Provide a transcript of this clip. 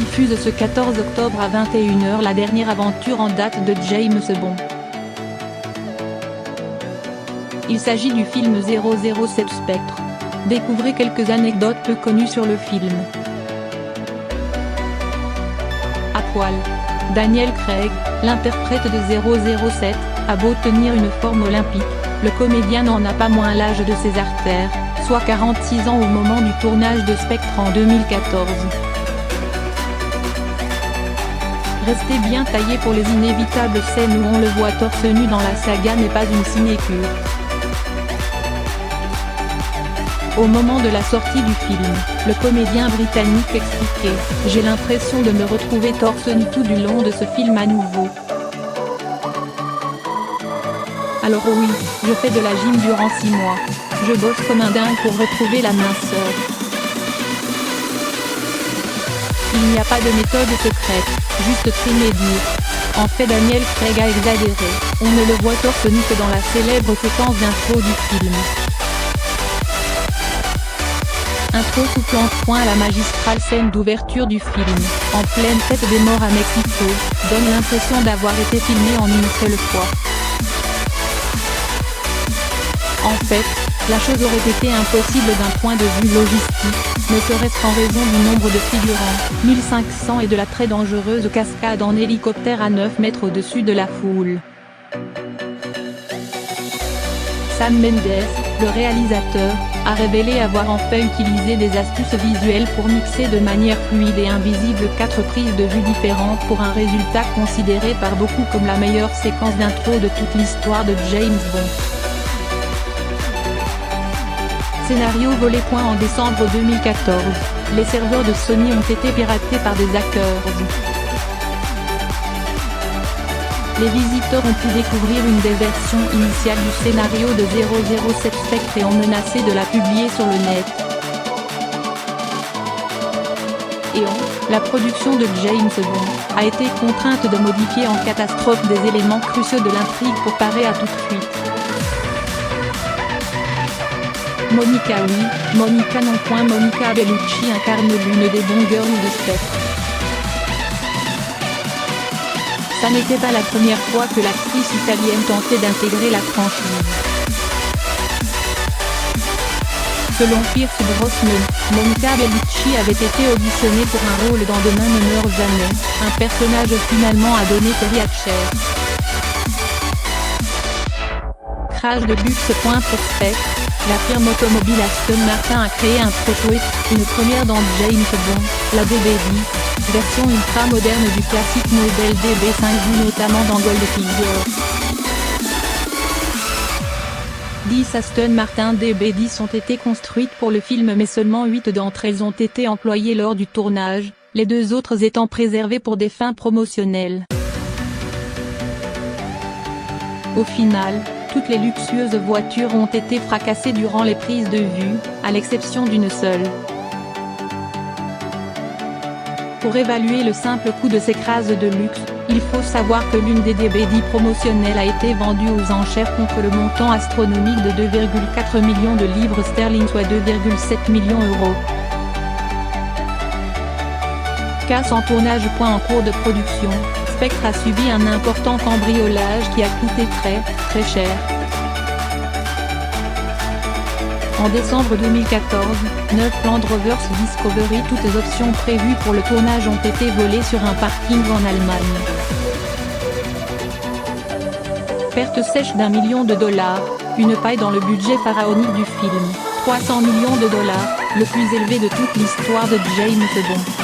diffuse ce 14 octobre à 21 h la dernière aventure en date de James Bond. Il s'agit du film 007 Spectre. Découvrez quelques anecdotes peu connues sur le film. À poil. Daniel Craig, l'interprète de 007, a beau tenir une forme olympique, le comédien n'en a pas moins l'âge de ses artères, soit 46 ans au moment du tournage de Spectre en 2014. Restez bien taillé pour les inévitables scènes où on le voit torse nu dans la saga n'est pas une sinécure. Au moment de la sortie du film, le comédien britannique expliquait « J'ai l'impression de me retrouver torse nu tout du long de ce film à nouveau. Alors oui, je fais de la gym durant 6 mois. Je bosse comme un dingue pour retrouver la minceur. Il n'y a pas de méthode secrète, juste trimer dur. En fait Daniel Craig a exagéré, on ne le voit torse nu que dans la célèbre séquence d'intro du film. Intro soufflant point à la magistrale scène d'ouverture du film, en pleine fête des morts à Mexico, donne l'impression d'avoir été filmé en une seule fois. En fait, la chose aurait été impossible d'un point de vue logistique, ne serait-ce qu'en raison du nombre de figurants, 1500 et de la très dangereuse cascade en hélicoptère à 9 mètres au-dessus de la foule. Sam Mendes, le réalisateur, a révélé avoir en fait utilisé des astuces visuelles pour mixer de manière fluide et invisible 4 prises de vue différentes pour un résultat considéré par beaucoup comme la meilleure séquence d'intro de toute l'histoire de James Bond. Scénario volé. En décembre 2014, les serveurs de Sony ont été piratés par des hackers. Les visiteurs ont pu découvrir une des versions initiales du scénario de 007 Spectre et ont menacé de la publier sur le net. La production de James Bond a été contrainte de modifier en catastrophe des éléments cruciaux de l'intrigue pour parer à toute fuite. Monica Monica Bellucci incarne l'une des Bond girls de Spectre. Ça n'était pas la première fois que l'actrice italienne tentait d'intégrer la franchise. Selon Pierce Brosnan, Monica Bellucci avait été auditionnée pour un rôle dans Demain ne meurt jamais, un personnage finalement à donner Terry Hatcher. Crash de luxe. Pour Spectre, la firme automobile Aston Martin a créé un prototype, une première dans James Bond, la DB10, version ultra moderne du classique modèle DB5 vu notamment dans Goldfinger. 10 Aston Martin DB10 ont été construites pour le film mais seulement 8 d'entre elles ont été employées lors du tournage, les 2 autres étant préservées pour des fins promotionnelles. Au final, toutes les luxueuses voitures ont été fracassées durant les prises de vue, à l'exception d'une seule. Pour évaluer le simple coût de ces crases de luxe, il faut savoir que l'une des DB10 promotionnelles a été vendue aux enchères contre le montant astronomique de 2,4 millions de livres sterling soit 2,7 millions €. Casse en tournage. En cours de production, Spectre a subi un important cambriolage qui a coûté très cher. En décembre 2014, 9 Land Rover Discovery. Toutes les options prévues pour le tournage ont été volées sur un parking en Allemagne. Perte sèche d'$1 million, une paille dans le budget pharaonique du film, $300 millions, le plus élevé de toute l'histoire de James Bond.